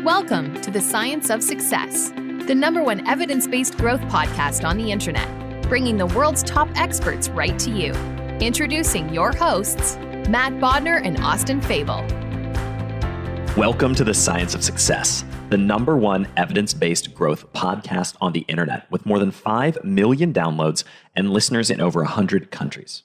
Welcome to the Science of Success, the #1 evidence-based growth podcast on the internet, bringing the world's top experts right to you. Introducing your hosts, Matt Bodner and Austin Fable. Welcome to the Science of Success, the #1 evidence-based growth podcast on the internet with more than 5 million downloads and listeners in over 100 countries.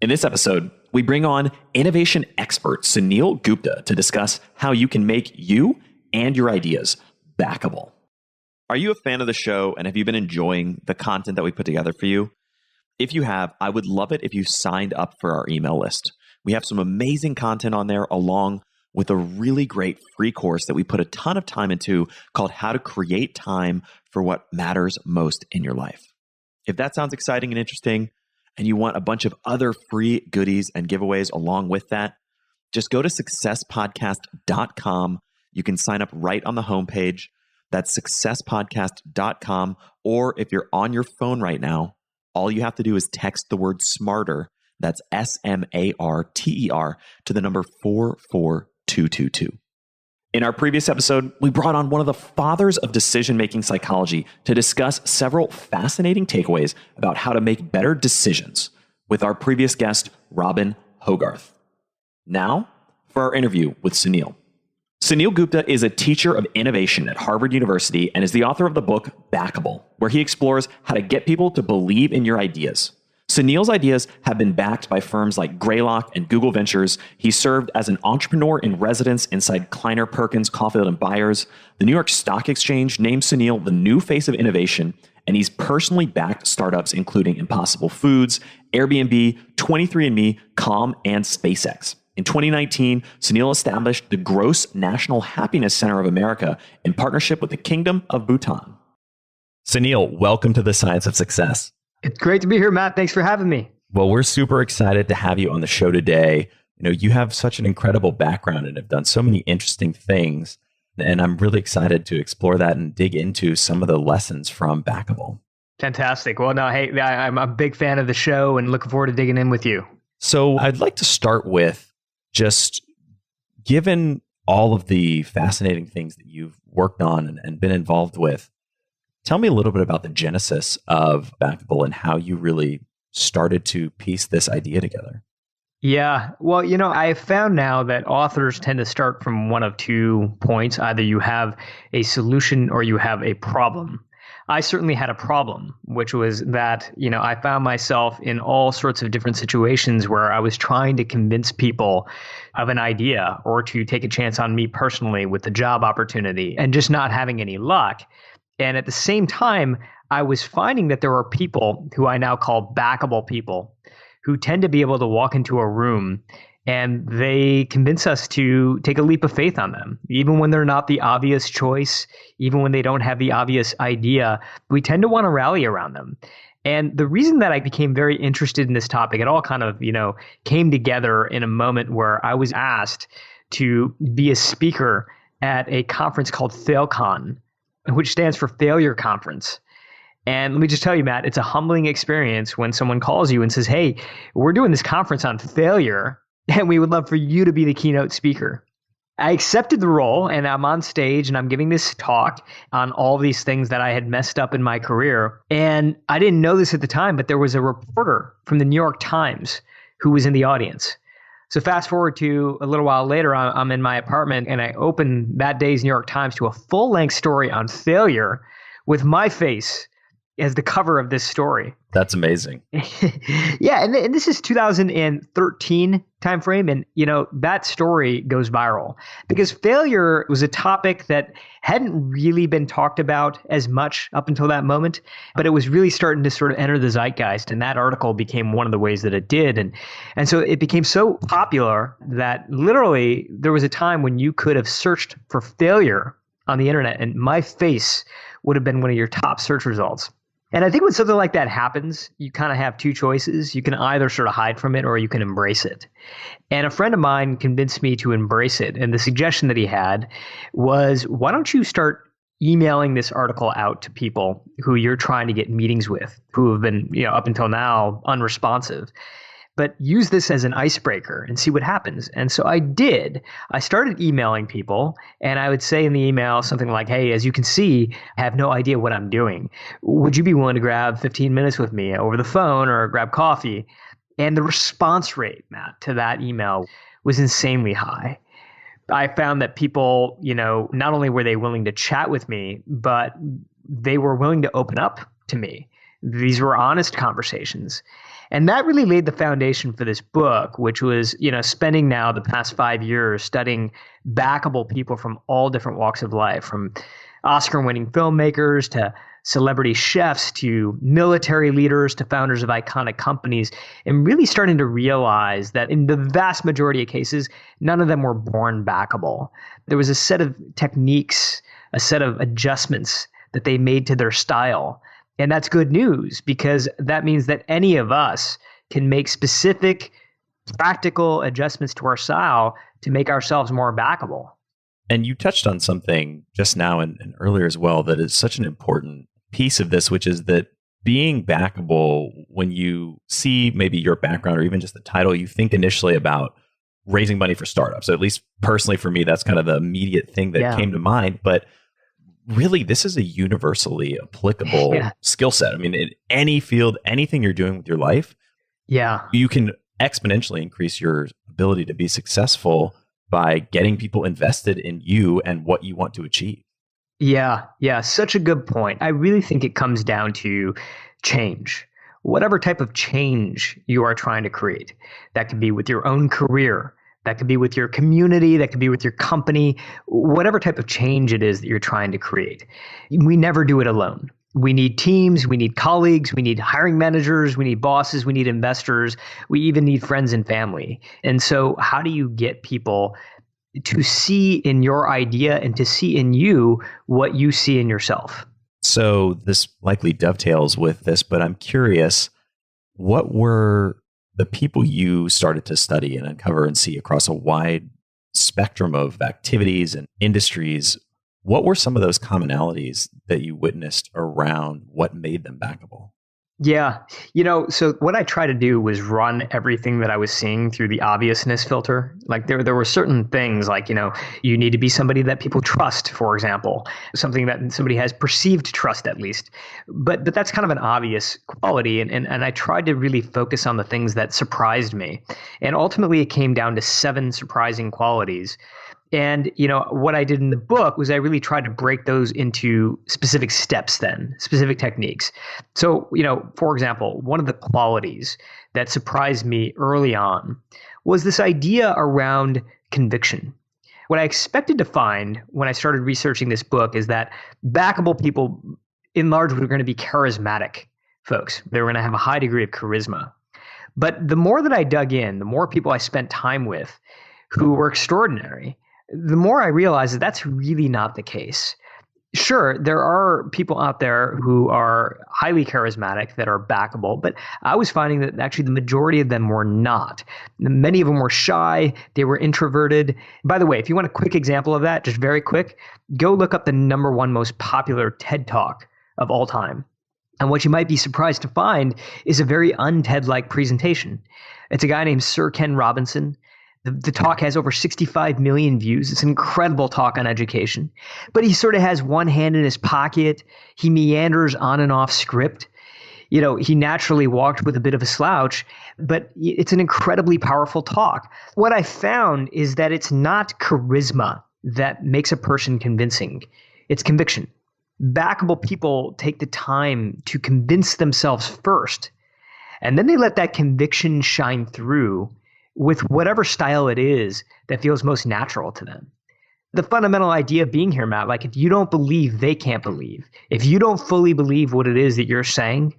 In this episode, we bring on innovation expert Suneel Gupta to discuss how you can make you and your ideas backable. Are you a fan of the show and have you been enjoying the content that we put together for you? If you have, I would love it if you signed up for our email list. We have some amazing content on there along with a really great free course that we put a ton of time into called How to Create Time for What Matters Most in Your Life. If that sounds exciting and interesting and you want a bunch of other free goodies and giveaways along with that, just go to successpodcast.com. You can sign up right on the homepage. That's successpodcast.com. Or if you're on your phone right now, all you have to do is text the word SMARTER, that's SMARTER, to the number 44222. In our previous episode, we brought on one of the fathers of decision-making psychology to discuss several fascinating takeaways about how to make better decisions with our previous guest, Robin Hogarth. Now, for our interview with Suneel. Suneel Gupta is a teacher of innovation at Harvard University and is the author of the book Backable, where he explores how to get people to believe in your ideas. Suneel's ideas have been backed by firms like Greylock and Google Ventures. He served as an entrepreneur in residence inside Kleiner Perkins, Caulfield and Byers. The New York Stock Exchange named Suneel the new face of innovation, and he's personally backed startups including Impossible Foods, Airbnb, 23andMe, Calm, and SpaceX. In 2019, Suneel established the Gross National Happiness Center of America in partnership with the Kingdom of Bhutan. Suneel, welcome to the Science of Success. It's great to be here, Matt. Thanks for having me. Well, we're super excited to have you on the show today. You know, you have such an incredible background and have done so many interesting things. And I'm really excited to explore that and dig into some of the lessons from Backable. Fantastic. Well, no, hey, I'm a big fan of the show and looking forward to digging in with you. So I'd like to start with just given all of the fascinating things that you've worked on and been involved with, tell me a little bit about the genesis of Backable and how you really started to piece this idea together. Yeah. Well, I found now that authors tend to start from one of 2 points. Either you have a solution or you have a problem. I certainly had a problem, which was that, I found myself in all sorts of different situations where I was trying to convince people of an idea or to take a chance on me personally with the job opportunity and just not having any luck. And at the same time, I was finding that there are people who I now call backable people who tend to be able to walk into a room and they convince us to take a leap of faith on them. Even when they're not the obvious choice, even when they don't have the obvious idea, we tend to want to rally around them. And the reason that I became very interested in this topic, it all kind of, came together in a moment where I was asked to be a speaker at a conference called FailCon, which stands for Failure Conference. And let me just tell you, Matt, it's a humbling experience when someone calls you and says, hey, we're doing this conference on failure, and we would love for you to be the keynote speaker. I accepted the role, and I'm on stage, and I'm giving this talk on all these things that I had messed up in my career. And I didn't know this at the time, but there was a reporter from the New York Times who was in the audience. So fast forward to a little while later, I'm in my apartment, and I open that day's New York Times to a full-length story on failure with my face as the cover of this story. That's amazing. Yeah, and this is 2013 timeframe, and that story goes viral because failure was a topic that hadn't really been talked about as much up until that moment, but it was really starting to sort of enter the zeitgeist, and that article became one of the ways that it did, and so it became so popular that literally there was a time when you could have searched for failure on the internet, and my face would have been one of your top search results. And I think when something like that happens, you kind of have 2 choices. You can either sort of hide from it or you can embrace it. And a friend of mine convinced me to embrace it. And the suggestion that he had was, why don't you start emailing this article out to people who you're trying to get meetings with, who have been, up until now, unresponsive. but use this as an icebreaker and see what happens. And so I did. I started emailing people, and I would say in the email something like, hey, as you can see, I have no idea what I'm doing. Would you be willing to grab 15 minutes with me over the phone or grab coffee? And the response rate, Matt, to that email was insanely high. I found that people, not only were they willing to chat with me, but they were willing to open up to me. These were honest conversations. And that really laid the foundation for this book, which was, spending now the past 5 years studying backable people from all different walks of life, from Oscar-winning filmmakers to celebrity chefs to military leaders to founders of iconic companies, and really starting to realize that in the vast majority of cases, none of them were born backable. There was a set of techniques, a set of adjustments that they made to their style. And that's good news, because that means that any of us can make specific practical adjustments to our style to make ourselves more backable. And you touched on something just now and earlier as well that is such an important piece of this, which is that being backable, when you see maybe your background or even just the title, you think initially about raising money for startups. So at least personally for me, that's kind of the immediate thing that came to mind. But really, this is a universally applicable skill set. I mean, in any field, anything you're doing with your life, you can exponentially increase your ability to be successful by getting people invested in you and what you want to achieve. Yeah, such a good point. I really think it comes down to change. Whatever type of change you are trying to create. That could be with your own career. That could be with your community. That could be with your company. Whatever type of change it is that you're trying to create. We never do it alone. We need teams. We need colleagues. We need hiring managers. We need bosses. We need investors. We even need friends and family. And so how do you get people to see in your idea and to see in you what you see in yourself? So this likely dovetails with this, but I'm curious, what were the people you started to study and uncover and see across a wide spectrum of activities and industries? What were some of those commonalities that you witnessed around what made them backable? Yeah. So what I try to do was run everything that I was seeing through the obviousness filter. Like there were certain things like, you need to be somebody that people trust, for example, something that somebody has perceived trust at least. But that's kind of an obvious quality. And I tried to really focus on the things that surprised me. And ultimately it came down to 7 surprising qualities. And, what I did in the book was I really tried to break those into specific steps then, specific techniques. So, for example, one of the qualities that surprised me early on was this idea around conviction. What I expected to find when I started researching this book is that backable people, in large, were going to be charismatic folks. They were going to have a high degree of charisma. But the more that I dug in, the more people I spent time with who were extraordinary, the more I realized that that's really not the case. Sure, there are people out there who are highly charismatic that are backable, but I was finding that actually the majority of them were not. Many of them were shy, they were introverted. By the way, if you want a quick example of that, just very quick, go look up the #1 most popular TED Talk of all time. And what you might be surprised to find is a very un-TED-like presentation. It's a guy named Sir Ken Robinson. The talk has over 65 million views. It's an incredible talk on education. But he sort of has one hand in his pocket. He meanders on and off script. He naturally walked with a bit of a slouch, but it's an incredibly powerful talk. What I found is that it's not charisma that makes a person convincing. It's conviction. Backable people take the time to convince themselves first, and then they let that conviction shine through with whatever style it is that feels most natural to them. The fundamental idea of being here, Matt, like if you don't believe, they can't believe. If you don't fully believe what it is that you're saying,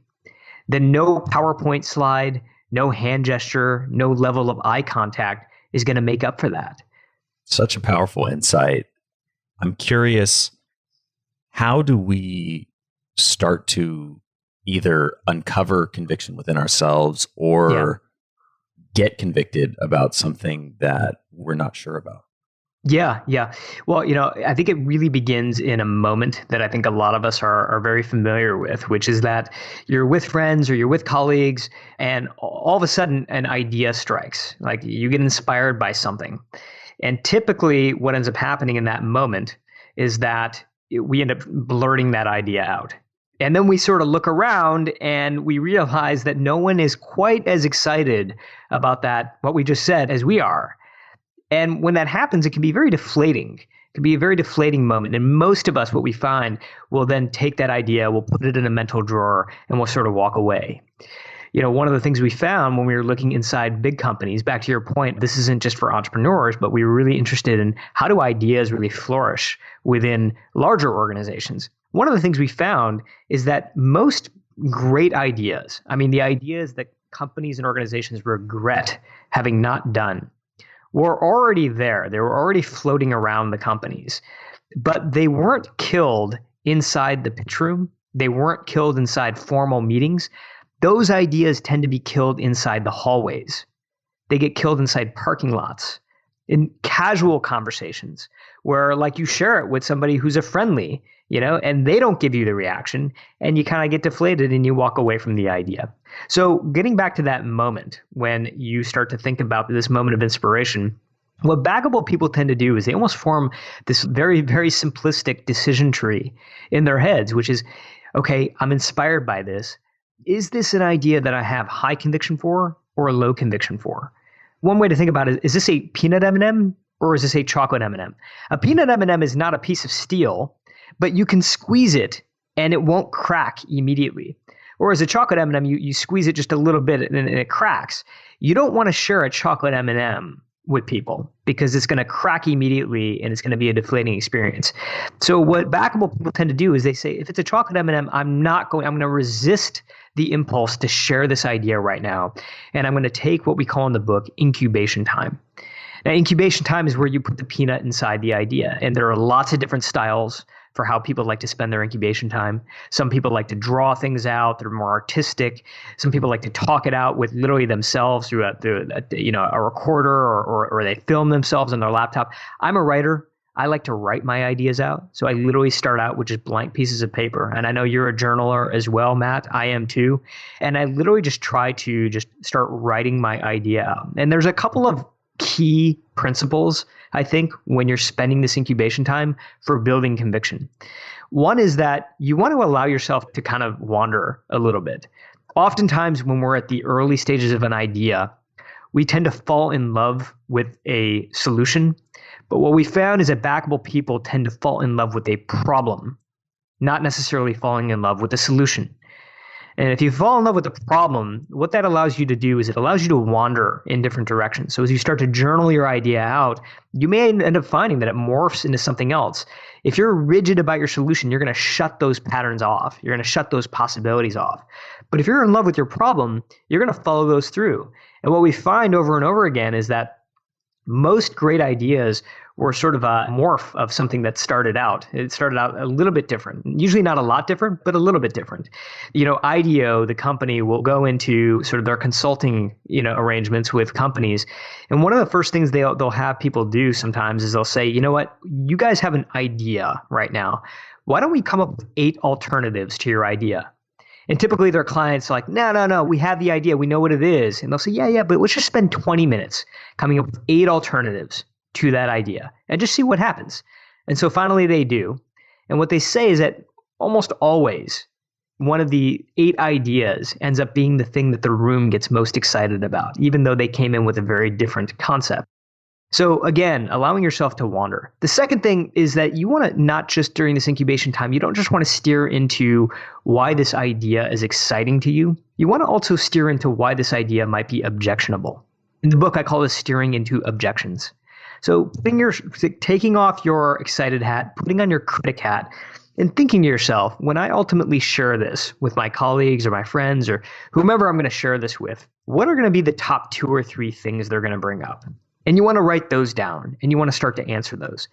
then no PowerPoint slide, no hand gesture, no level of eye contact is going to make up for that. Such a powerful insight. I'm curious, how do we start to either uncover conviction within ourselves or get convicted about something that we're not sure about? Yeah, yeah. Well, I think it really begins in a moment that I think a lot of us are very familiar with, which is that you're with friends or you're with colleagues, and all of a sudden an idea strikes. Like you get inspired by something. And typically, what ends up happening in that moment is that we end up blurting that idea out. And then we sort of look around and we realize that no one is quite as excited about that, what we just said, as we are. And when that happens, it can be very deflating. It can be a very deflating moment. And most of us, what we find, will then take that idea, we'll put it in a mental drawer, and we'll sort of walk away. One of the things we found when we were looking inside big companies, back to your point, this isn't just for entrepreneurs, but we were really interested in how do ideas really flourish within larger organizations. One of the things we found is that most great ideas, the ideas that companies and organizations regret having not done, were already there. They were already floating around the companies, but they weren't killed inside the pitch room. They weren't killed inside formal meetings. Those ideas tend to be killed inside the hallways. They get killed inside parking lots, in casual conversations where like you share it with somebody who's a friendly, and they don't give you the reaction and you kind of get deflated and you walk away from the idea. So getting back to that moment when you start to think about this moment of inspiration, what Backable people tend to do is they almost form this very, very simplistic decision tree in their heads, which is, okay, I'm inspired by this. Is this an idea that I have high conviction for or a low conviction for? One way to think about it is this a peanut M&M or is this a chocolate M&M? A peanut M&M is not a piece of steel, but you can squeeze it and it won't crack immediately. Whereas a chocolate M&M, you squeeze it just a little bit and it cracks. You don't want to share a chocolate M&M with people because it's going to crack immediately and it's going to be a deflating experience. So what Backable people tend to do is they say, if it's a chocolate M&M, I'm going to resist the impulse to share this idea right now. And I'm going to take what we call in the book incubation time. Now, incubation time is where you put the peanut inside the idea. And there are lots of different styles for how people like to spend their incubation time. Some people like to draw things out. They're more artistic. Some people like to talk it out with literally themselves through a recorder or they film themselves on their laptop. I'm a writer. I like to write my ideas out. So I literally start out with just blank pieces of paper. And I know you're a journaler as well, Matt. I am too. And I literally just try to just start writing my idea out. And there's a couple of key principles, I think, when you're spending this incubation time for building conviction. One is that you want to allow yourself to kind of wander a little bit. Oftentimes when we're at the early stages of an idea, we tend to fall in love with a solution. But what we found is that Backable people tend to fall in love with a problem, not necessarily falling in love with a solution. And if you fall in love with the problem, what that allows you to do is it allows you to wander in different directions. So as you start to journal your idea out, you may end up finding that it morphs into something else. If you're rigid about your solution, you're going to shut those patterns off. You're going to shut those possibilities off. But if you're in love with your problem, you're going to follow those through. And what we find over and over again is that most great ideas were sort of a morph of something that started out. It started out a little bit different, usually not a lot different, but a little bit different. IDEO, the company, will go into sort of their consulting, arrangements with companies. And one of the first things they'll have people do sometimes is they'll say, you know what, you guys have an idea right now. Why don't we come up with 8 alternatives to your idea? And typically their clients are like, no, we have the idea. We know what it is. And they'll say, yeah, but let's just spend 20 minutes coming up with 8 alternatives to that idea and just see what happens. And so finally they do. And what they say is that almost always one of the 8 ideas ends up being the thing that the room gets most excited about, even though they came in with a very different concept. So again, allowing yourself to wander. The second thing is that you want to not just during this incubation time, you don't just want to steer into why this idea is exciting to you. You want to also steer into why this idea might be objectionable. In the book, I call this steering into objections. So taking off your excited hat, putting on your critic hat, and thinking to yourself, when I ultimately share this with my colleagues or my friends or whomever I'm going to share this with, what are going to be the top 2 or 3 things they're going to bring up? And you want to write those down and you want to start to answer those.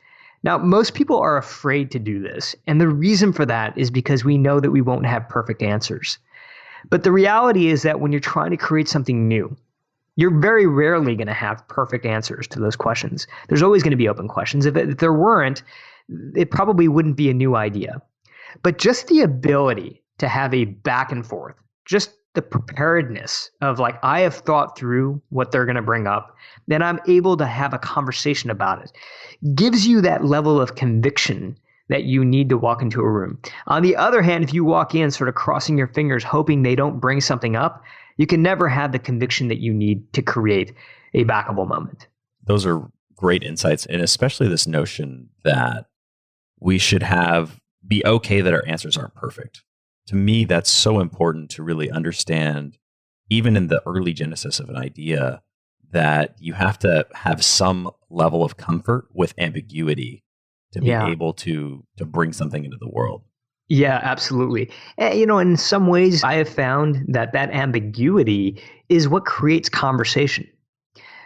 Now, most people are afraid to do this. And the reason for that is because we know that we won't have perfect answers. But the reality is that when you're trying to create something new, You're very rarely going to have perfect answers to those questions. There's always going to be open questions. If there weren't, it probably wouldn't be a new idea. But just the ability to have a back and forth, just the preparedness of like, I have thought through what they're going to bring up, then I'm able to have a conversation about it, gives you that level of conviction that you need to walk into a room. On the other hand, if you walk in sort of crossing your fingers, hoping they don't bring something up, you can never have the conviction that you need to create a backable moment. Those are great insights. And especially this notion that we should be okay that our answers aren't perfect. To me, that's so important to really understand, even in the early genesis of an idea, that you have to have some level of comfort with ambiguity to be able to bring something into the world. Yeah, absolutely. And, in some ways, I have found that ambiguity is what creates conversation.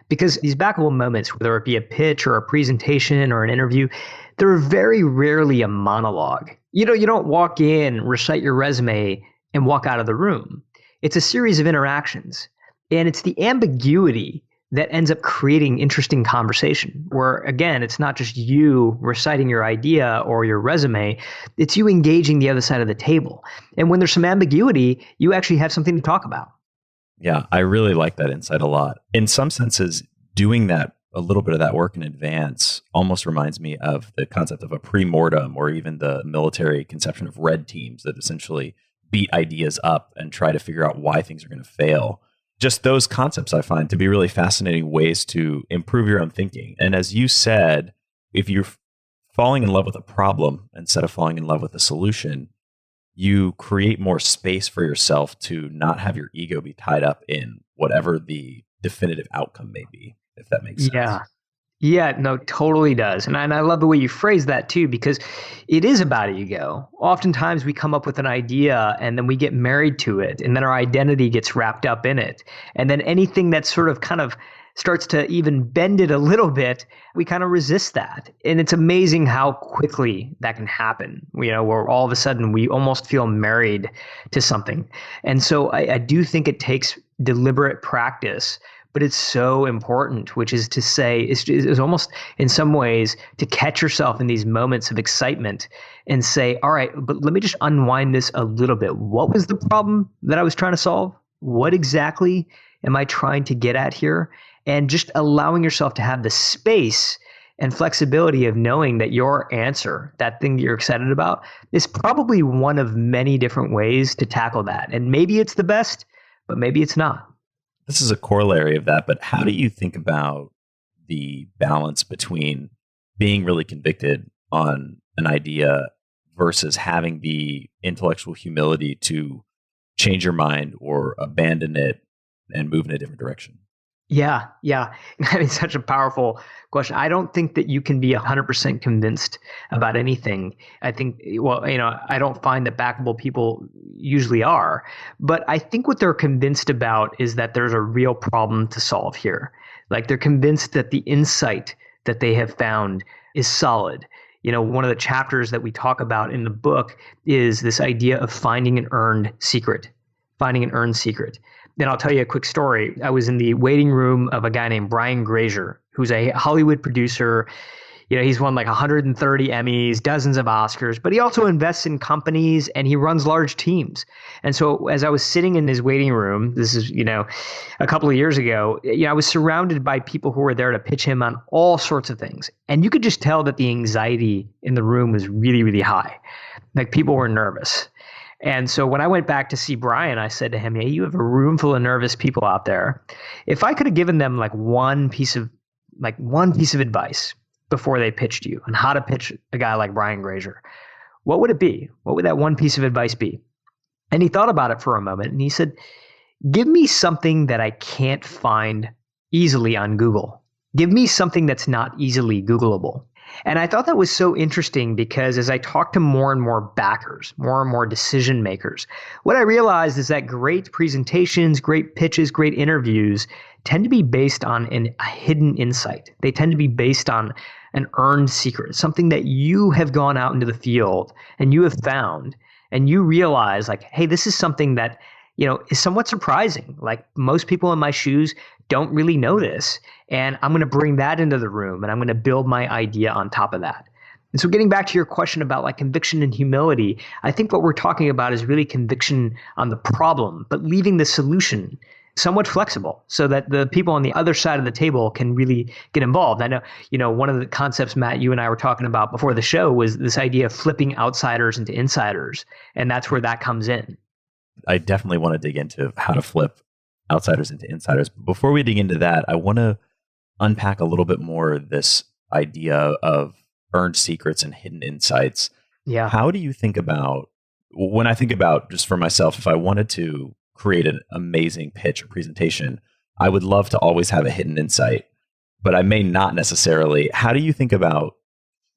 Because these backable moments, whether it be a pitch or a presentation or an interview, they're very rarely a monologue. You don't walk in, recite your resume, and walk out of the room. It's a series of interactions. And it's the ambiguity that ends up creating interesting conversation where, again, it's not just you reciting your idea or your resume, it's you engaging the other side of the table. And when there's some ambiguity, you actually have something to talk about. Yeah, I really like that insight a lot. In some senses, doing a little bit of that work in advance almost reminds me of the concept of a pre-mortem, or even the military conception of red teams that essentially beat ideas up and try to figure out why things are going to fail. Just those concepts I find to be really fascinating ways to improve your own thinking. And as you said, if you're falling in love with a problem instead of falling in love with a solution, you create more space for yourself to not have your ego be tied up in whatever the definitive outcome may be, if that makes sense. Yeah, no, totally does. And I love the way you phrase that too, because it is about ego. Oftentimes we come up with an idea and then we get married to it, and then our identity gets wrapped up in it. And then anything that sort of kind of starts to even bend it a little bit, we kind of resist that. And it's amazing how quickly that can happen, where all of a sudden we almost feel married to something. And so I do think it takes deliberate practice, but it's so important, which is to say, is almost in some ways to catch yourself in these moments of excitement and say, all right, but let me just unwind this a little bit. What was the problem that I was trying to solve? What exactly am I trying to get at here? And just allowing yourself to have the space and flexibility of knowing that your answer, that thing that you're excited about, is probably one of many different ways to tackle that. And maybe it's the best, but maybe it's not. This is a corollary of that, but how do you think about the balance between being really convicted on an idea versus having the intellectual humility to change your mind or abandon it and move in a different direction? Yeah. I mean, such a powerful question. I don't think that you can be 100% convinced about anything. I think, I don't find that backable people usually are, but I think what they're convinced about is that there's a real problem to solve here. Like they're convinced that the insight that they have found is solid. One of the chapters that we talk about in the book is this idea of finding an earned secret. Then I'll tell you a quick story. I was in the waiting room of a guy named Brian Grazer, who's a Hollywood producer. He's won like 130 Emmys, dozens of Oscars, but he also invests in companies and he runs large teams. And so as I was sitting in his waiting room, this is, a couple of years ago, I was surrounded by people who were there to pitch him on all sorts of things. And you could just tell that the anxiety in the room was really, really high. Like people were nervous. And so when I went back to see Brian, I said to him, "Hey, you have a room full of nervous people out there. If I could have given them one piece of advice before they pitched you on how to pitch a guy like Brian Grazer, what would it be? What would that one piece of advice be?" And he thought about it for a moment and he said, "Give me something that I can't find easily on Google. Give me something that's not easily Googleable." And I thought that was so interesting because as I talked to more and more backers, more and more decision makers, what I realized is that great presentations, great pitches, great interviews tend to be based on a hidden insight. They tend to be based on an earned secret, something that you have gone out into the field and you have found, and you realize like, hey, this is something that is somewhat surprising. Like most people in my shoes don't really know this. And I'm going to bring that into the room and I'm going to build my idea on top of that. And so getting back to your question about like conviction and humility, I think what we're talking about is really conviction on the problem, but leaving the solution somewhat flexible so that the people on the other side of the table can really get involved. I know, one of the concepts, Matt, you and I were talking about before the show was this idea of flipping outsiders into insiders. And that's where that comes in. I definitely want to dig into how to flip outsiders into insiders. But before we dig into that, I want to unpack a little bit more this idea of earned secrets and hidden insights. Yeah. How do you think about, when I think about just for myself, if I wanted to create an amazing pitch or presentation, I would love to always have a hidden insight, but I may not necessarily. How do you think about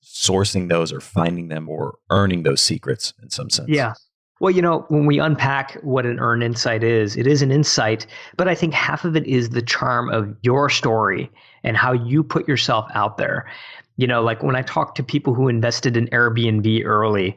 sourcing those or finding them or earning those secrets in some sense? Yeah. Well, when we unpack what an earned insight is, it is an insight, but I think half of it is the charm of your story and how you put yourself out there. Like when I talk to people who invested in Airbnb early,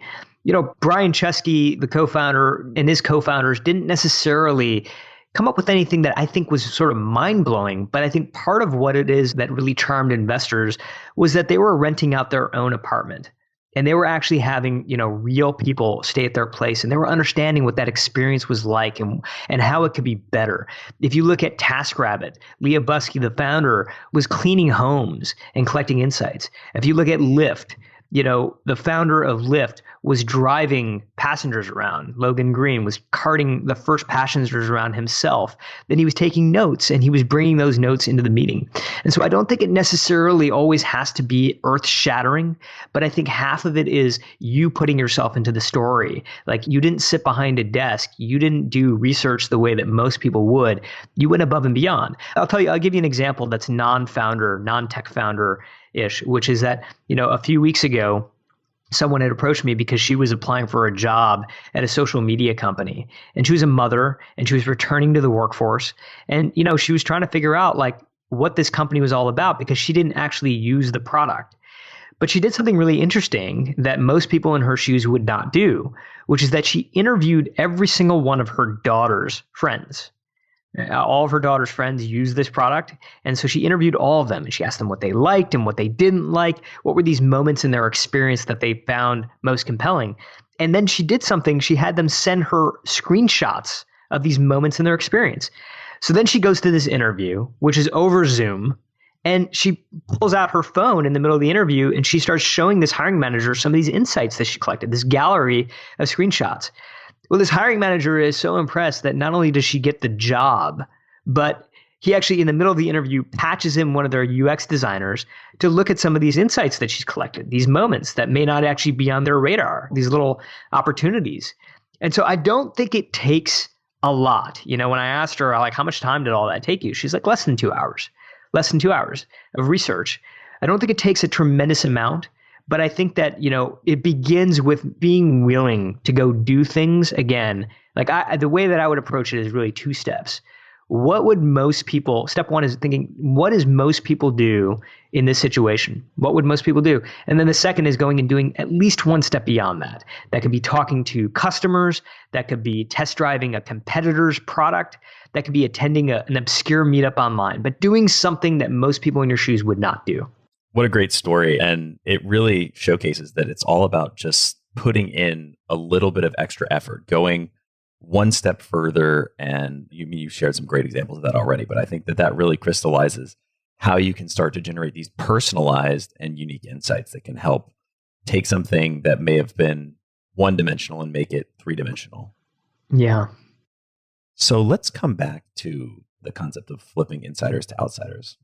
Brian Chesky, the co-founder, and his co-founders didn't necessarily come up with anything that I think was sort of mind-blowing. But I think part of what it is that really charmed investors was that they were renting out their own apartment. And they were actually having, real people stay at their place, and they were understanding what that experience was like and how it could be better. If you look at TaskRabbit, Leah Busky, the founder, was cleaning homes and collecting insights. If you look at Lyft, the founder of Lyft was driving passengers around. Logan Green was carting the first passengers around himself. Then he was taking notes and he was bringing those notes into the meeting. And so I don't think it necessarily always has to be earth shattering, but I think half of it is you putting yourself into the story. Like you didn't sit behind a desk. You didn't do research the way that most people would. You went above and beyond. I'll give you an example that's non-founder, non-tech founder-ish, which is that, a few weeks ago, someone had approached me because she was applying for a job at a social media company, and she was a mother and she was returning to the workforce. And, she was trying to figure out like what this company was all about because she didn't actually use the product. But she did something really interesting that most people in her shoes would not do, which is that she interviewed every single one of her daughter's friends. All of her daughter's friends use this product. And so she interviewed all of them and she asked them what they liked and what they didn't like. What were these moments in their experience that they found most compelling? And then she did something. She had them send her screenshots of these moments in their experience. So then she goes to this interview, which is over Zoom, and she pulls out her phone in the middle of the interview and she starts showing this hiring manager some of these insights that she collected, this gallery of screenshots. Well, this hiring manager is so impressed that not only does she get the job, but he actually, in the middle of the interview, patches in one of their UX designers to look at some of these insights that she's collected, these moments that may not actually be on their radar, these little opportunities. And so I don't think it takes a lot. When I asked her, like, how much time did all that take you? She's like, less than 2 hours of research. I don't think it takes a tremendous amount. But I think that, it begins with being willing to go do things again. Like the way that I would approach it is really 2 steps. What would most people, step 1 is thinking, what does most people do in this situation? What would most people do? And then the second is going and doing at least 1 step beyond that. That could be talking to customers. That could be test driving a competitor's product. That could be attending an obscure meetup online, but doing something that most people in your shoes would not do. What a great story. And it really showcases that it's all about just putting in a little bit of extra effort, going 1 step further. And you shared some great examples of that already, but I think that really crystallizes how you can start to generate these personalized and unique insights that can help take something that may have been one-dimensional and make it 3-dimensional. Yeah. So let's come back to the concept of flipping insiders to outsiders.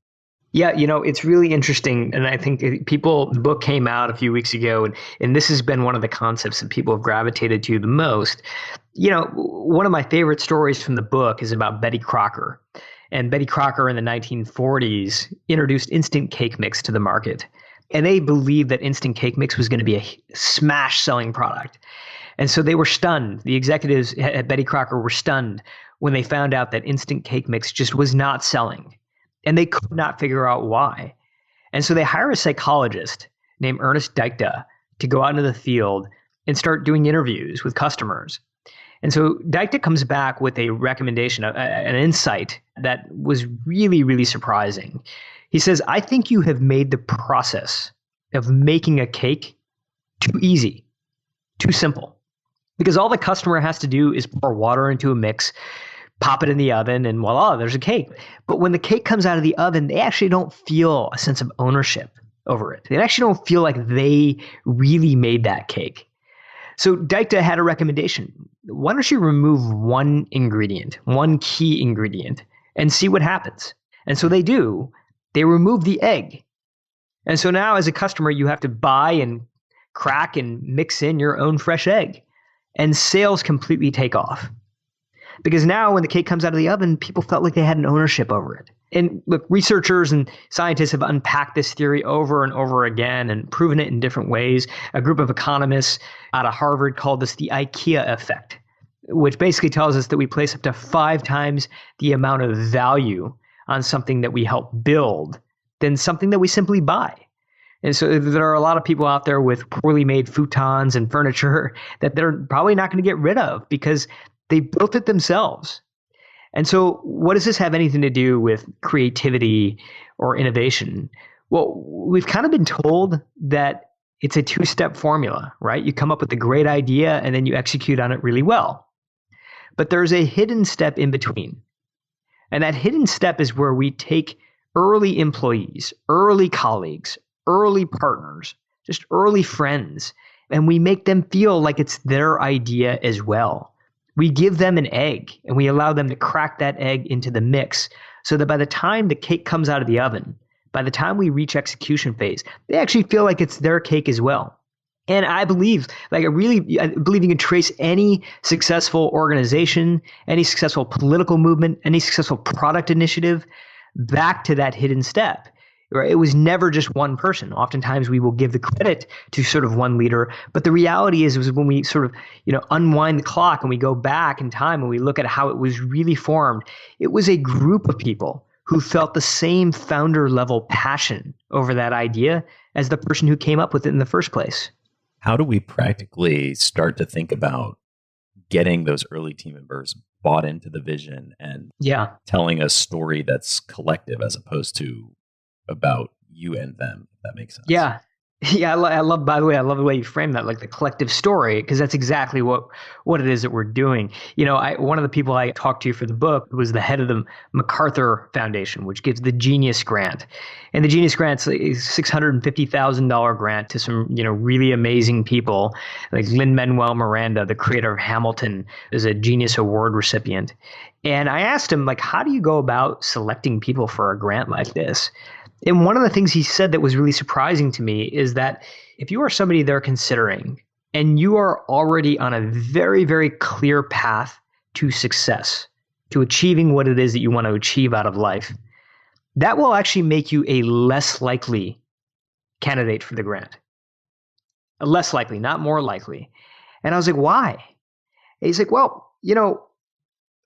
Yeah, it's really interesting. And I think the book came out a few weeks ago, and this has been one of the concepts that people have gravitated to the most. One of my favorite stories from the book is about Betty Crocker. And Betty Crocker in the 1940s introduced instant cake mix to the market. And they believed that instant cake mix was going to be a smash selling product. And so they were stunned. The executives at Betty Crocker were stunned when they found out that instant cake mix just was not selling. And they could not figure out why. And so they hire a psychologist named Ernest Dykda to go out into the field and start doing interviews with customers. And so Dykta comes back with a recommendation, an insight that was really, really surprising. He says, I think you have made the process of making a cake too easy, too simple. Because all the customer has to do is pour water into a mix, pop it in the oven, and voila, there's a cake. But when the cake comes out of the oven, they actually don't feel a sense of ownership over it. They actually don't feel like they really made that cake. So Dykta had a recommendation. Why don't you remove one ingredient, one key ingredient, and see what happens? And so they do. They remove the egg. And so now as a customer, you have to buy and crack and mix in your own fresh egg. And sales completely take off. Because now when the cake comes out of the oven, people felt like they had an ownership over it. And look, researchers and scientists have unpacked this theory over and over again and proven it in different ways. A group of economists out of Harvard called this the IKEA effect, which basically tells us that we place up to 5 times the amount of value on something that we help build than something that we simply buy. And so there are a lot of people out there with poorly made futons and furniture that they're probably not going to get rid of because they built it themselves. And so what does this have anything to do with creativity or innovation? Well, we've kind of been told that it's a 2-step formula, right? You come up with a great idea and then you execute on it really well. But there's a hidden step in between. And that hidden step is where we take early employees, early colleagues, early partners, just early friends, and we make them feel like it's their idea as well. We give them an egg and we allow them to crack that egg into the mix so that by the time the cake comes out of the oven, by the time we reach execution phase, they actually feel like it's their cake as well. And I believe, I believe you can trace any successful organization, any successful political movement, any successful product initiative back to that hidden step. Right? It was never just one person. Oftentimes we will give the credit to sort of one leader, but the reality is when we sort of, unwind the clock and we go back in time and we look at how it was really formed, it was a group of people who felt the same founder level passion over that idea as the person who came up with it in the first place. How do we practically start to think about getting those early team members bought into the vision and telling a story that's collective as opposed to about you and them, if that makes sense? Yeah. Yeah, I love, by the way, I love the way you frame that, like the collective story, because that's exactly what it is that we're doing. One of the people I talked to for the book was the head of the MacArthur Foundation, which gives the Genius Grant. And the Genius Grant's a $650,000 grant to some, really amazing people, like Lin-Manuel Miranda, the creator of Hamilton, is a Genius Award recipient. And I asked him, how do you go about selecting people for a grant like this? And one of the things he said that was really surprising to me is that if you are somebody they're considering and you are already on a very, very clear path to success, to achieving what it is that you want to achieve out of life, that will actually make you a less likely candidate for the grant. Less likely, not more likely. And I was like, why? And he's like, well,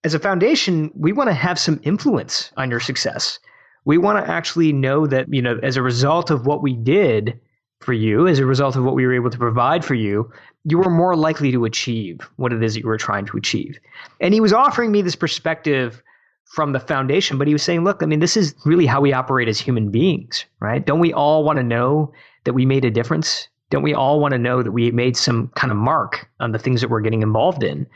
as a foundation, we want to have some influence on your success. We want to actually know that, as a result of what we did for you, as a result of what we were able to provide for you, you were more likely to achieve what it is that you were trying to achieve. And he was offering me this perspective from the foundation, but he was saying, look, this is really how we operate as human beings, right? Don't we all want to know that we made a difference? Don't we all want to know that we made some kind of mark on the things that we're getting involved in?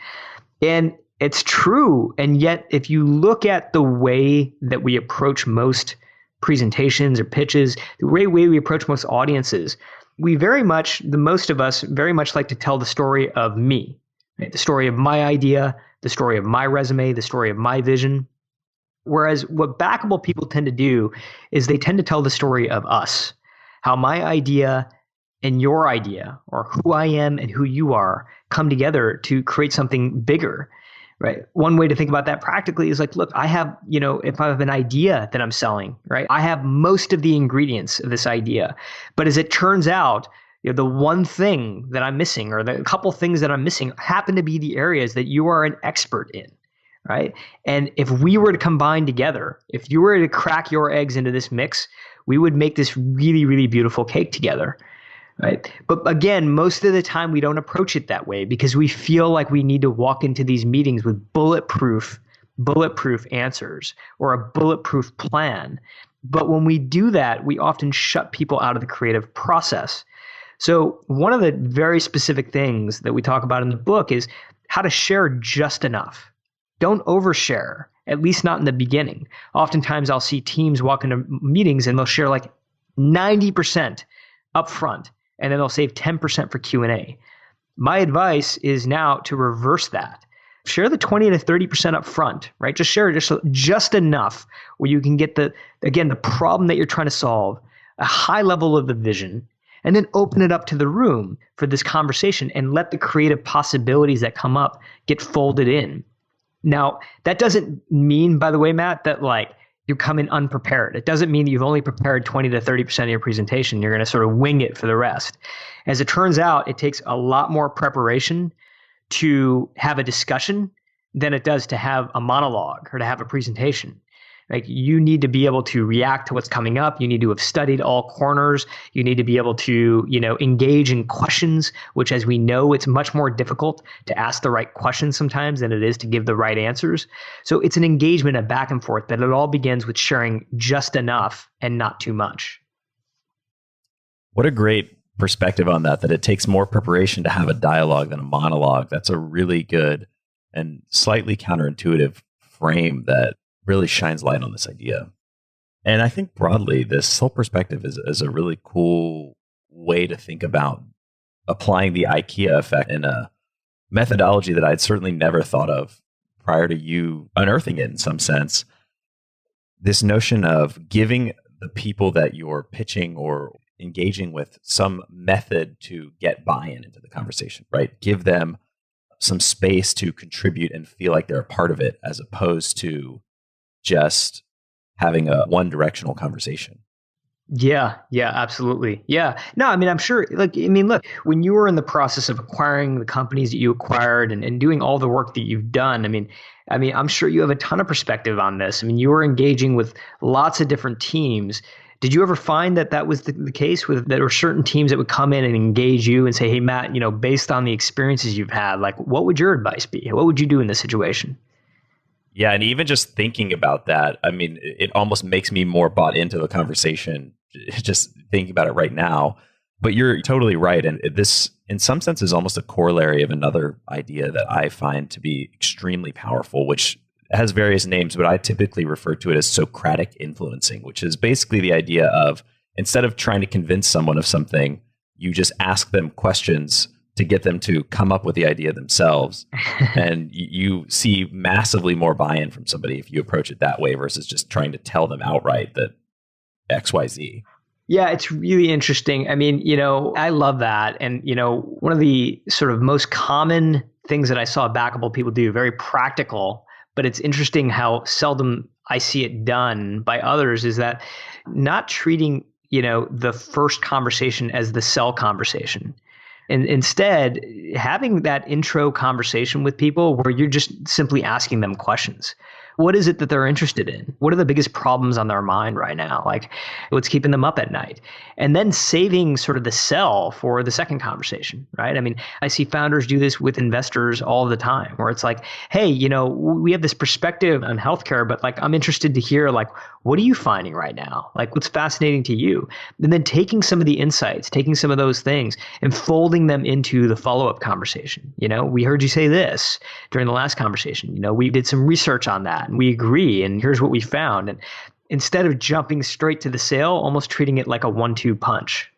And it's true. And yet, if you look at the way that we approach most presentations or pitches, the way we approach most audiences, most of us very much like to tell the story of me, right? The story of my idea, the story of my resume, the story of my vision. Whereas what Backable people tend to do is they tend to tell the story of us, how my idea and your idea, or who I am and who you are, come together to create something bigger. Right. One way to think about that practically is look, I have, if I have an idea that I'm selling, right, I have most of the ingredients of this idea. But as it turns out, the one thing that I'm missing or the couple things that I'm missing happen to be the areas that you are an expert in. Right. And if we were to combine together, if you were to crack your eggs into this mix, we would make this really, really beautiful cake together. right? But again, most of the time we don't approach it that way because we feel like we need to walk into these meetings with bulletproof answers or a bulletproof plan. But when we do that, we often shut people out of the creative process. So one of the very specific things that we talk about in the book is how to share just enough. Don't overshare, at least not in the beginning. Oftentimes I'll see teams walk into meetings and they'll share like 90% up front, and then they'll save 10% for Q&A. My advice is now to reverse that. Share the 20 to 30% up front, right? Just share just enough where you can get the problem that you're trying to solve, a high level of the vision, and then open it up to the room for this conversation and let the creative possibilities that come up get folded in. Now, that doesn't mean, by the way, Matt, that like you come in unprepared. It doesn't mean you've only prepared 20 to 30% of your presentation. You're going to sort of wing it for the rest. As it turns out, it takes a lot more preparation to have a discussion than it does to have a monologue or to have a presentation. Like you need to be able to react to what's coming up. You need to have studied all corners. You need to be able to, engage in questions, which as we know, it's much more difficult to ask the right questions sometimes than it is to give the right answers. So it's an engagement, a back and forth, but it all begins with sharing just enough and not too much. What a great perspective on that it takes more preparation to have a dialogue than a monologue. That's a really good and slightly counterintuitive frame that really shines light on this idea. And I think broadly, this whole perspective is a really cool way to think about applying the IKEA effect in a methodology that I'd certainly never thought of prior to you unearthing it in some sense. This notion of giving the people that you're pitching or engaging with some method to get buy-in into the conversation, right? Give them some space to contribute and feel like they're a part of it, as opposed to just having a one-directional conversation. Yeah, absolutely. Yeah. No, I'm sure, look, when you were in the process of acquiring the companies that you acquired and doing all the work that you've done, I'm sure you have a ton of perspective on this. You were engaging with lots of different teams. Did you ever find that was the case with there were certain teams that would come in and engage you and say, hey, Matt, based on the experiences you've had, like, what would your advice be? What would you do in this situation? Yeah, and even just thinking about that, it almost makes me more bought into the conversation, just thinking about it right now. But you're totally right. And this, in some sense, is almost a corollary of another idea that I find to be extremely powerful, which has various names, but I typically refer to it as Socratic influencing, which is basically the idea of instead of trying to convince someone of something, you just ask them questions to get them to come up with the idea themselves. And you see massively more buy-in from somebody if you approach it that way versus just trying to tell them outright that X, Y, Z. Yeah, it's really interesting. I love that. And, one of the sort of most common things that I saw Backable people do, very practical, but it's interesting how seldom I see it done by others, is that not treating, the first conversation as the sell conversation. And instead, having that intro conversation with people where you're just simply asking them questions. What is it that they're interested in? What are the biggest problems on their mind right now? Like, what's keeping them up at night? And then saving sort of the sell for the second conversation, right? I see founders do this with investors all the time, where it's like, hey, we have this perspective on healthcare, but like, I'm interested to hear, like, what are you finding right now? Like, what's fascinating to you? And then taking some of the insights, taking some of those things and folding them into the follow-up conversation. We heard you say this during the last conversation. We did some research on that and we agree, and here's what we found. And instead of jumping straight to the sale, almost treating it like a 1-2 punch.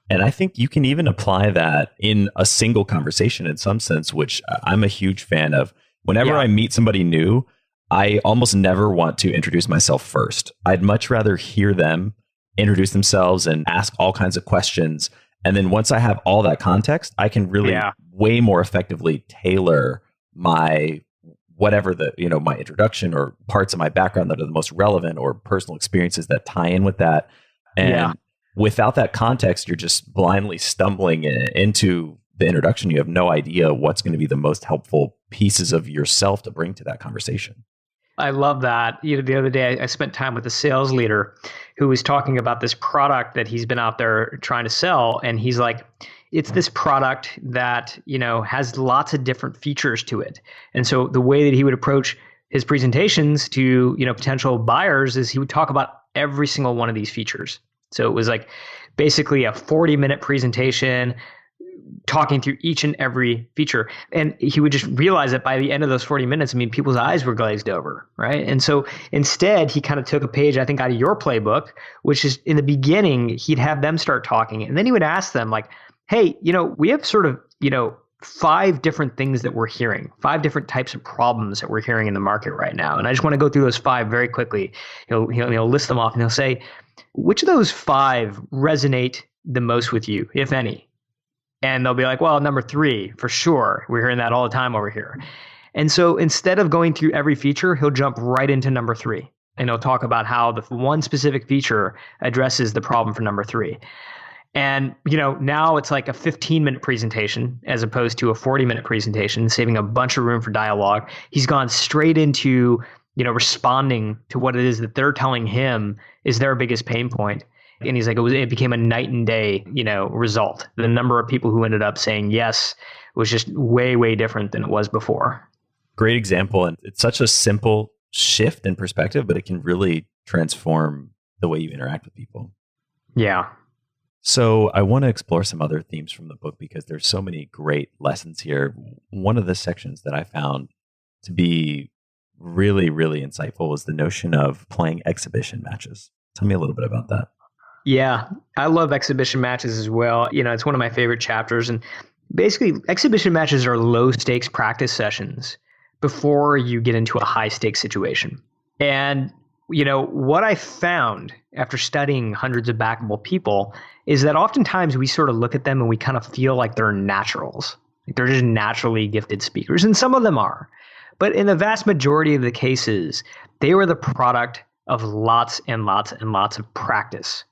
And I think you can even apply that in a single conversation in some sense, which I'm a huge fan of. Whenever I meet somebody new, I almost never want to introduce myself first. I'd much rather hear them introduce themselves and ask all kinds of questions. And then once I have all that context, I can really way more effectively tailor my whatever my introduction or parts of my background that are the most relevant or personal experiences that tie in with that. And without that context, you're just blindly stumbling into the introduction. You have no idea what's going to be the most helpful pieces of yourself to bring to that conversation. I love that. The other day I spent time with a sales leader who was talking about this product that he's been out there trying to sell. And he's like, it's this product that, has lots of different features to it. And so the way that he would approach his presentations to, potential buyers is he would talk about every single one of these features. So it was like basically a 40-minute presentation talking through each and every feature. And he would just realize that by the end of those 40 minutes, people's eyes were glazed over, right? And so instead, he kind of took a page, I think, out of your playbook, which is in the beginning, he'd have them start talking. And then he would ask them like, hey, we have sort of, 5 different things that we're hearing, 5 different types of problems that we're hearing in the market right now. And I just want to go through those 5 very quickly. He'll list them off and he'll say, which of those 5 resonate the most with you, if any? And they'll be like, well, number 3, for sure. We're hearing that all the time over here. And so instead of going through every feature, he'll jump right into number 3. And he'll talk about how the one specific feature addresses the problem for number 3. And, now it's like a 15-minute presentation as opposed to a 40-minute presentation, saving a bunch of room for dialogue. He's gone straight into, responding to what it is that they're telling him is their biggest pain point. And he's like, it became a night and day, result. The number of people who ended up saying yes was just way, way different than it was before. Great example. And it's such a simple shift in perspective, but it can really transform the way you interact with people. Yeah. So I want to explore some other themes from the book because there's so many great lessons here. One of the sections that I found to be really, really insightful was the notion of playing exhibition matches. Tell me a little bit about that. Yeah, I love exhibition matches as well. It's one of my favorite chapters. And basically, exhibition matches are low stakes practice sessions before you get into a high stakes situation. And, what I found after studying hundreds of backable people is that oftentimes we sort of look at them and we kind of feel like they're naturals. Like they're just naturally gifted speakers. And some of them are. But in the vast majority of the cases, they were the product of lots and lots and lots of practice.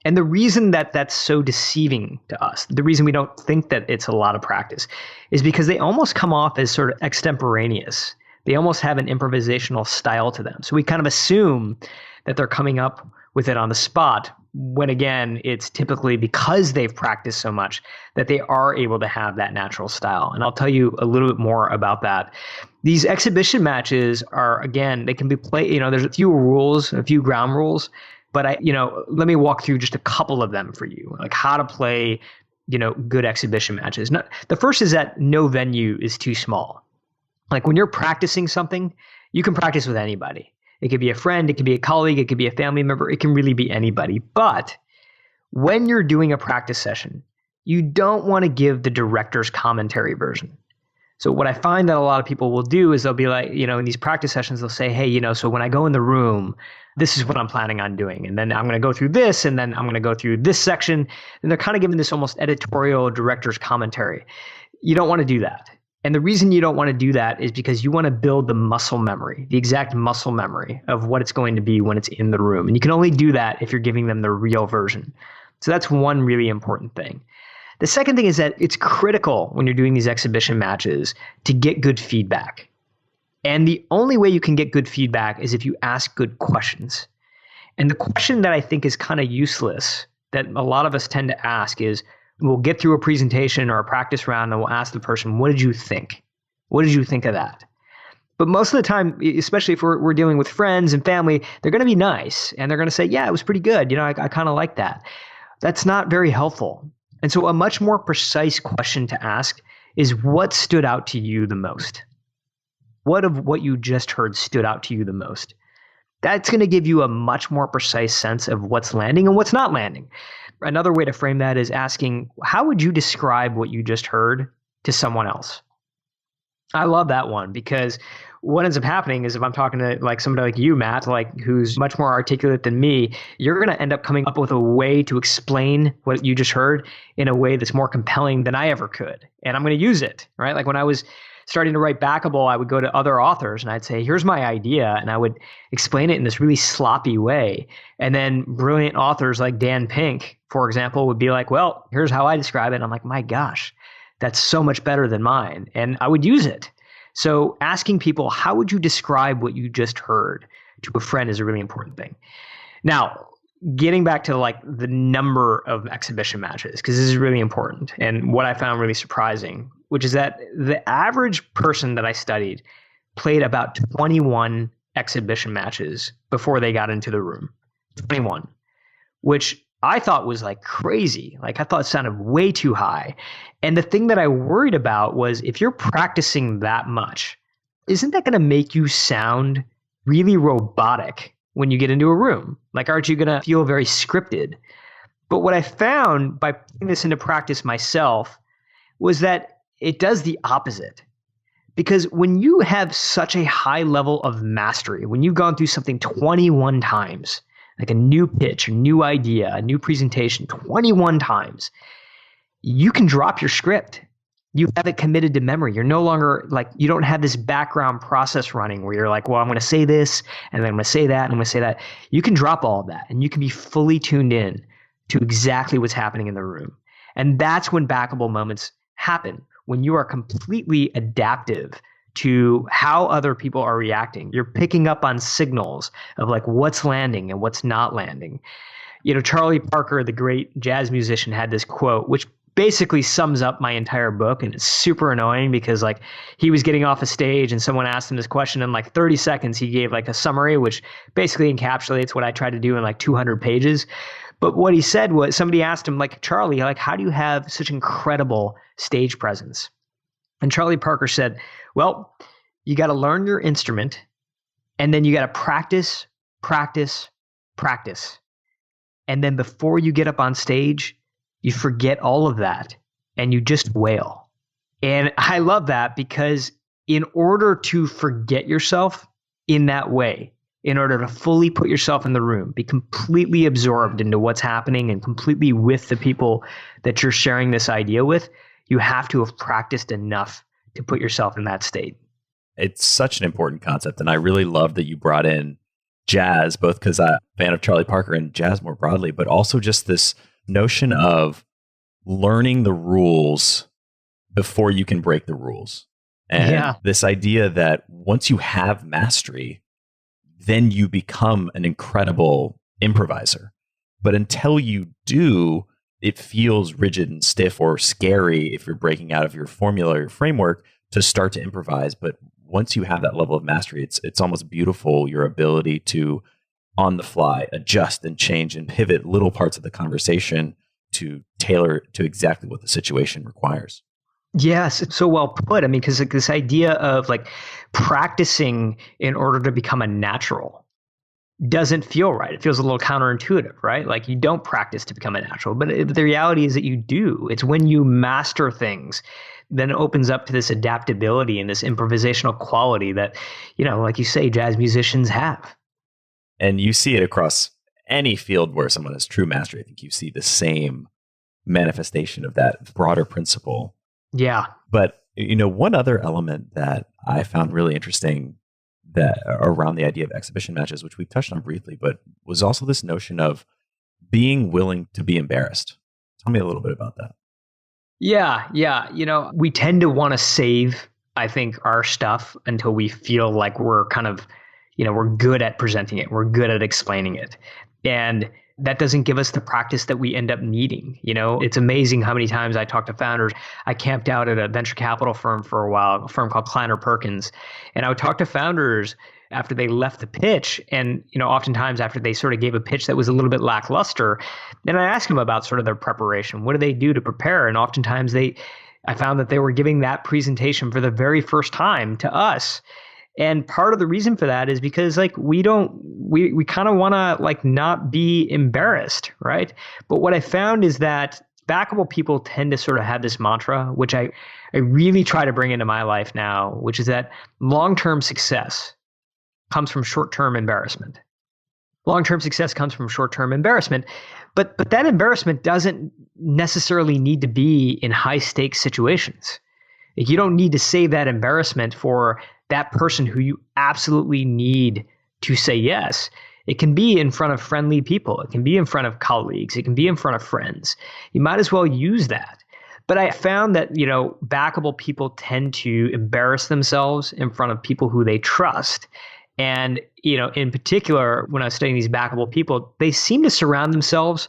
And the reason that that's so deceiving to us, the reason we don't think that it's a lot of practice, is because they almost come off as sort of extemporaneous. They almost have an improvisational style to them. So we kind of assume that they're coming up with it on the spot, when again, it's typically because they've practiced so much that they are able to have that natural style. And I'll tell you a little bit more about that. These exhibition matches are, again, they can be played, there's a few rules, a few ground rules. But let me walk through just a couple of them for you, like how to play, good exhibition matches. The first is that no venue is too small. Like when you're practicing something, you can practice with anybody. It could be a friend, it could be a colleague, it could be a family member, it can really be anybody. But when you're doing a practice session, you don't want to give the director's commentary version. So what I find that a lot of people will do is they'll be like, in these practice sessions, they'll say, hey, so when I go in the room, this is what I'm planning on doing. And then I'm going to go through this, and then I'm going to go through this section. And they're kind of giving this almost editorial director's commentary. You don't want to do that. And the reason you don't want to do that is because you want to build the muscle memory, the exact muscle memory of what it's going to be when it's in the room. And you can only do that if you're giving them the real version. So that's one really important thing. The second thing is that it's critical when you're doing these exhibition matches to get good feedback. And the only way you can get good feedback is if you ask good questions. And the question that I think is kind of useless that a lot of us tend to ask is, we'll get through a presentation or a practice round and we'll ask the person, what did you think? What did you think of that? But most of the time, especially if we're dealing with friends and family, they're going to be nice and they're going to say, yeah, it was pretty good. I kind of like that. That's not very helpful. And so a much more precise question to ask is, what stood out to you the most? What of what you just heard stood out to you the most? That's going to give you a much more precise sense of what's landing and what's not landing. Another way to frame that is asking, how would you describe what you just heard to someone else? I love that one because what ends up happening is if I'm talking to like somebody like you, Matt, like who's much more articulate than me, you're going to end up coming up with a way to explain what you just heard in a way that's more compelling than I ever could. And I'm going to use it, right? Like when I was starting to write Backable, I would go to other authors and I'd say, here's my idea. And I would explain it in this really sloppy way. And then brilliant authors like Dan Pink, for example, would be like, well, here's how I describe it. And I'm like, my gosh, that's so much better than mine. And I would use it. So asking people, how would you describe what you just heard to a friend is a really important thing. Now, getting back to like the number of exhibition matches, because this is really important. And what I found really surprising, which is that the average person that I studied played about 21 exhibition matches before they got into the room. 21, which I thought was like crazy. Like I thought it sounded way too high. And the thing that I worried about was if you're practicing that much, isn't that going to make you sound really robotic when you get into a room? Like, aren't you going to feel very scripted? But what I found by putting this into practice myself was that it does the opposite. Because when you have such a high level of mastery, when you've gone through something 21 times, like a new pitch, a new idea, a new presentation 21 times, you can drop your script. You have it committed to memory. You're no longer like, you don't have this background process running where you're like, well, I'm going to say this, and then I'm going to say that, and I'm going to say that. You can drop all of that, and you can be fully tuned in to exactly what's happening in the room. And that's when backable moments happen, when you are completely adaptive to how other people are reacting. You're picking up on signals of like what's landing and what's not landing. You know, Charlie Parker, the great jazz musician, had this quote, which basically sums up my entire book. And it's super annoying because like he was getting off a stage and someone asked him this question in like 30 seconds. He gave like a summary, which basically encapsulates what I tried to do in like 200 pages. But what he said was, somebody asked him, like, Charlie, like, how do you have such incredible stage presence? And Charlie Parker said, well, you got to learn your instrument, and then you got to practice, practice, practice. And then before you get up on stage, you forget all of that and you just wail. And I love that because in order to forget yourself in that way, in order to fully put yourself in the room, be completely absorbed into what's happening and completely with the people that you're sharing this idea with, you have to have practiced enough to put yourself in that state. It's such an important concept. And I really love that you brought in jazz, both because I'm a fan of Charlie Parker and jazz more broadly, but also just this notion of learning the rules before you can break the rules. And this idea that once you have mastery, then you become an incredible improviser. But until you do, it feels rigid and stiff or scary if you're breaking out of your formula or your framework to start to improvise. But once you have that level of mastery, it's almost beautiful, your ability to, on the fly, adjust and change and pivot little parts of the conversation to tailor to exactly what the situation requires. Yes, it's so well put. I mean, because like this idea of like practicing in order to become a natural doesn't feel right. It feels a little counterintuitive, right? Like you don't practice to become a natural, but the reality is that you do. It's when you master things, then it opens up to this adaptability and this improvisational quality that, you know, like you say, jazz musicians have. And you see it across any field where someone has true mastery. I think you see the same manifestation of that broader principle. Yeah. But, you know, one other element that I found really interesting that around the idea of exhibition matches, which we touched on briefly, but was also this notion of being willing to be embarrassed. Tell me a little bit about that. Yeah. You know, we tend to want to save, I think, our stuff until we feel like we're kind of, you know, we're good at presenting it. We're good at explaining it. And that doesn't give us the practice that we end up needing. You know, it's amazing how many times I talk to founders. I camped out at a venture capital firm for a while, a firm called Kleiner Perkins. And I would talk to founders after they left the pitch. And, you know, oftentimes after they sort of gave a pitch that was a little bit lackluster, then I asked them about sort of their preparation. What do they do to prepare? And oftentimes I found that they were giving that presentation for the very first time to us. And part of the reason for that is because like we kind of want to like not be embarrassed, right? But what I found is that backable people tend to sort of have this mantra, which I really try to bring into my life now, which is that long-term success comes from short-term embarrassment. Long-term success comes from short-term embarrassment, but that embarrassment doesn't necessarily need to be in high-stakes situations. Like, you don't need to save that embarrassment for that person who you absolutely need to say yes. It can be in front of friendly people. It can be in front of colleagues. It can be in front of friends. You might as well use that. But I found that, backable people tend to embarrass themselves in front of people who they trust. And, in particular, when I was studying these backable people, they seem to surround themselves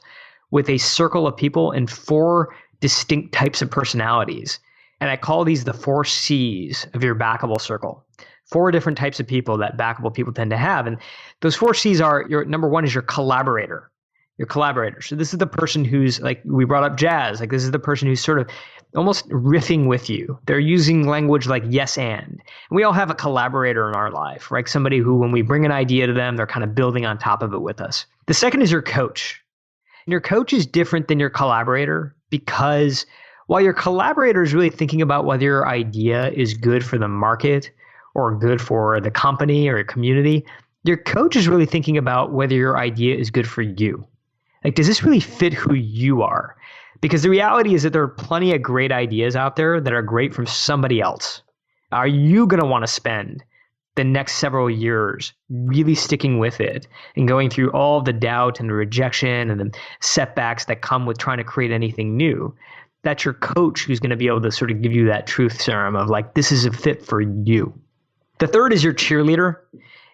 with a circle of people in 4 distinct types of personalities. And I call these the 4 C's of your backable circle. 4 different types of people that backable people tend to have. And those 4 C's are your number 1 is your collaborator. Your collaborator. So this is the person who's like, we brought up jazz. Like this is the person who's sort of almost riffing with you. They're using language like yes and we all have a collaborator in our life, right? Somebody who, when we bring an idea to them, they're kind of building on top of it with us. The second is your coach. And your coach is different than your collaborator because while your collaborator is really thinking about whether your idea is good for the market or good for the company or your community, your coach is really thinking about whether your idea is good for you. Like, does this really fit who you are? Because the reality is that there are plenty of great ideas out there that are great from somebody else. Are you going to want to spend the next several years really sticking with it and going through all the doubt and the rejection and the setbacks that come with trying to create anything new? That's your coach who's going to be able to sort of give you that truth serum of like, this is a fit for you. The third is your cheerleader.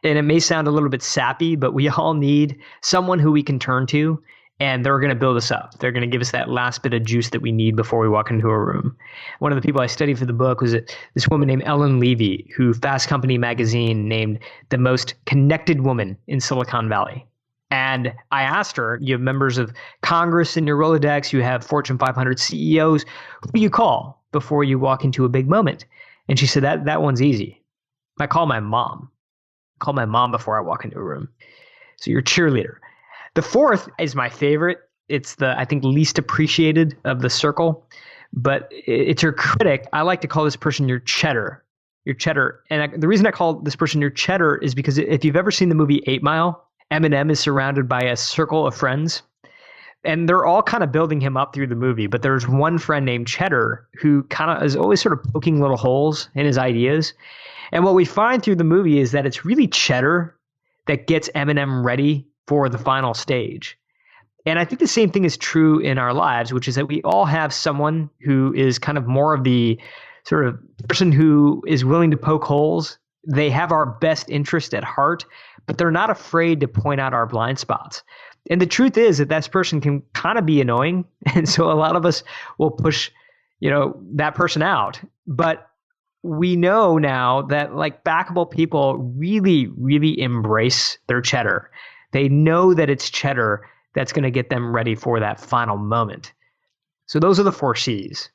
And it may sound a little bit sappy, but we all need someone who we can turn to, and they're going to build us up. They're going to give us that last bit of juice that we need before we walk into a room. One of the people I studied for the book was this woman named Ellen Levy, who Fast Company magazine named the most connected woman in Silicon Valley. And I asked her, you have members of Congress in your Rolodex, you have Fortune 500 CEOs, who do you call before you walk into a big moment? And she said, that one's easy. I call my mom. Call my mom before I walk into a room. So you're a cheerleader. The fourth is my favorite. It's the, I think, least appreciated of the circle, but it's your critic. I like to call this person your cheddar. Your cheddar. And the reason I call this person your cheddar is because if you've ever seen the movie 8 Mile, Eminem is surrounded by a circle of friends. And they're all kind of building him up through the movie. But there's one friend named Cheddar who kind of is always sort of poking little holes in his ideas. And what we find through the movie is that it's really Cheddar that gets Eminem ready for the final stage. And I think the same thing is true in our lives, which is that we all have someone who is kind of more of the sort of person who is willing to poke holes. They have our best interest at heart, but they're not afraid to point out our blind spots. And the truth is that that person can kind of be annoying. And so a lot of us will push, that person out. But we know now that like backable people really, really embrace their cheddar. They know that it's cheddar that's going to get them ready for that final moment. So those are the 4 C's.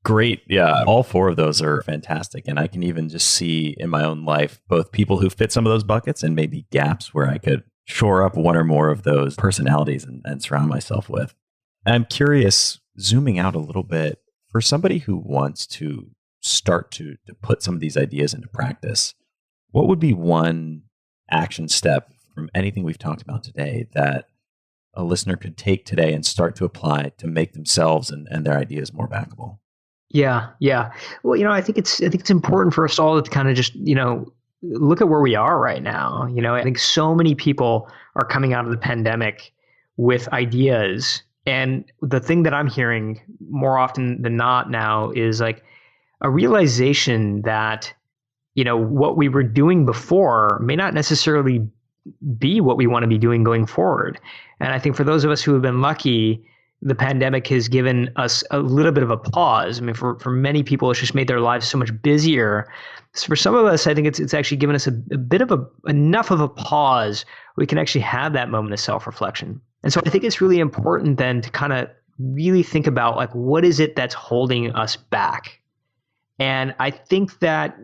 Great. Yeah. All 4 of those are fantastic. And I can even just see in my own life, both people who fit some of those buckets and maybe gaps where I could shore up one or more of those personalities and surround myself with. I'm curious, zooming out a little bit, for somebody who wants to start to put some of these ideas into practice, what would be one action step from anything we've talked about today that a listener could take today and start to apply to make themselves and their ideas more backable? Yeah. Well, I think it's important for us all to kind of just, look at where we are right now. I think so many people are coming out of the pandemic with ideas. And the thing that I'm hearing more often than not now is like a realization that, what we were doing before may not necessarily be what we want to be doing going forward. And I think for those of us who have been lucky, the pandemic has given us a little bit of a pause. I mean, for many people, it's just made their lives so much busier. So for some of us, I think it's actually given us a bit of enough of a pause where we can actually have that moment of self-reflection. And so I think it's really important then to kind of really think about like, what is it that's holding us back? And I think that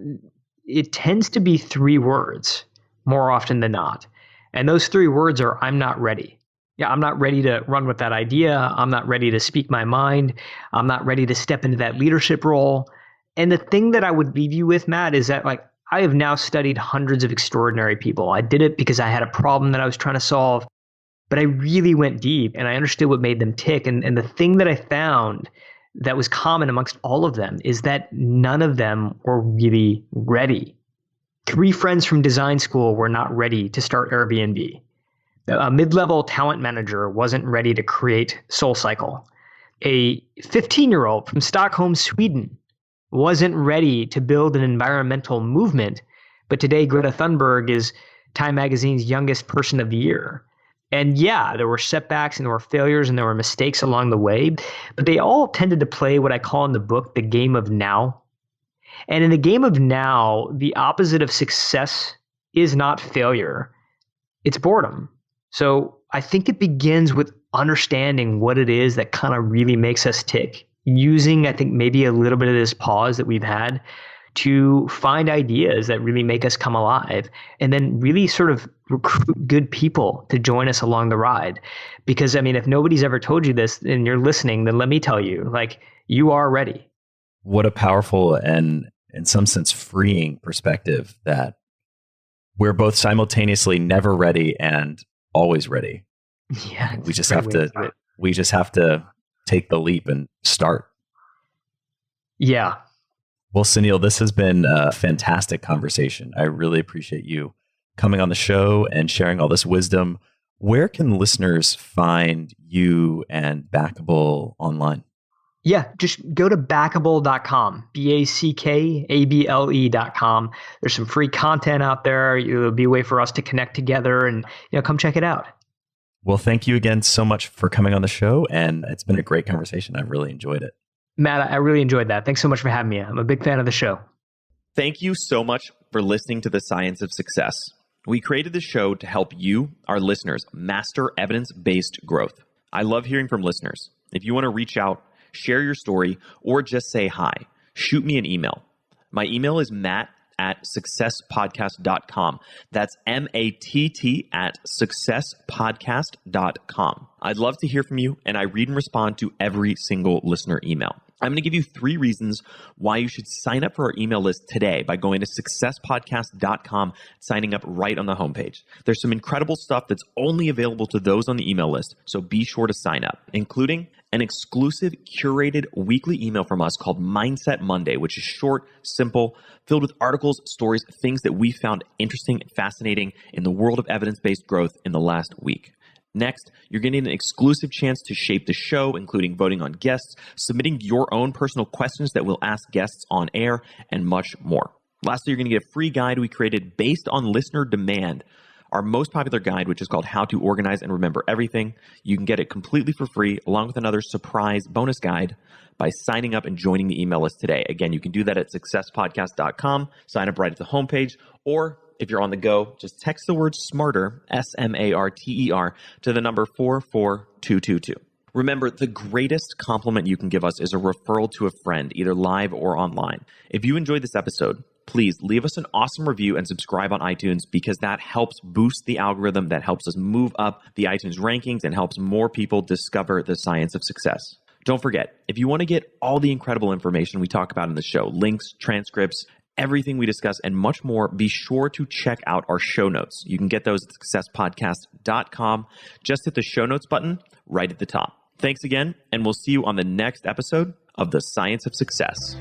it tends to be 3 words more often than not. And those 3 words are, I'm not ready. Yeah, I'm not ready to run with that idea. I'm not ready to speak my mind. I'm not ready to step into that leadership role. And the thing that I would leave you with, Matt, is that like I have now studied hundreds of extraordinary people. I did it because I had a problem that I was trying to solve, but I really went deep and I understood what made them tick. And the thing that I found that was common amongst all of them is that none of them were really ready. 3 friends from design school were not ready to start Airbnb. A mid-level talent manager wasn't ready to create SoulCycle. A 15-year-old from Stockholm, Sweden, wasn't ready to build an environmental movement, but today Greta Thunberg is Time Magazine's youngest person of the year. And yeah, there were setbacks and there were failures and there were mistakes along the way, but they all tended to play what I call in the book the game of now. And in the game of now, the opposite of success is not failure, it's boredom. So I think it begins with understanding what it is that kind of really makes us tick, using, I think, maybe a little bit of this pause that we've had to find ideas that really make us come alive, and then really sort of recruit good people to join us along the ride. Because, I mean, if nobody's ever told you this and you're listening, then let me tell you, like, you are ready. What a powerful and, in some sense, freeing perspective that we're both simultaneously never ready and always ready. Yeah, we just have to take the leap and start. Yeah. Well, Suneel, this has been a fantastic conversation. I really appreciate you coming on the show and sharing all this wisdom. Where can listeners find you and Backable online? Yeah, just go to backable.com, backable.com. There's some free content out there. It'll be a way for us to connect together, and come check it out. Well, thank you again so much for coming on the show, and it's been a great conversation. I've really enjoyed it. Matt, I really enjoyed that. Thanks so much for having me. I'm a big fan of the show. Thank you so much for listening to The Science of Success. We created this show to help you, our listeners, master evidence-based growth. I love hearing from listeners. If you want to reach out, share your story, or just say hi, shoot me an email. My email is matt@successpodcast.com. That's matt@successpodcast.com. I'd love to hear from you, and I read and respond to every single listener email. I'm going to give you 3 reasons why you should sign up for our email list today by going to successpodcast.com, signing up right on the homepage. There's some incredible stuff that's only available to those on the email list, so be sure to sign up, including an exclusive curated weekly email from us called Mindset Monday, which is short, simple, filled with articles, stories, things that we found interesting and fascinating in the world of evidence-based growth in the last week. Next, you're getting an exclusive chance to shape the show, including voting on guests, submitting your own personal questions that we'll ask guests on air, and much more. Lastly, you're going to get a free guide we created based on listener demand, our most popular guide, which is called How to Organize and Remember Everything. You can get it completely for free, along with another surprise bonus guide by signing up and joining the email list today. Again, you can do that at successpodcast.com, sign up right at the homepage, or if you're on the go, just text the word SMARTER, SMARTER, to the number 44222. Remember, the greatest compliment you can give us is a referral to a friend, either live or online. If you enjoyed this episode, please leave us an awesome review and subscribe on iTunes, because that helps boost the algorithm, that helps us move up the iTunes rankings and helps more people discover the science of success. Don't forget, if you want to get all the incredible information we talk about in the show, links, transcripts, everything we discuss, and much more, be sure to check out our show notes. You can get those at successpodcast.com. Just hit the show notes button right at the top. Thanks again, and we'll see you on the next episode of The Science of Success.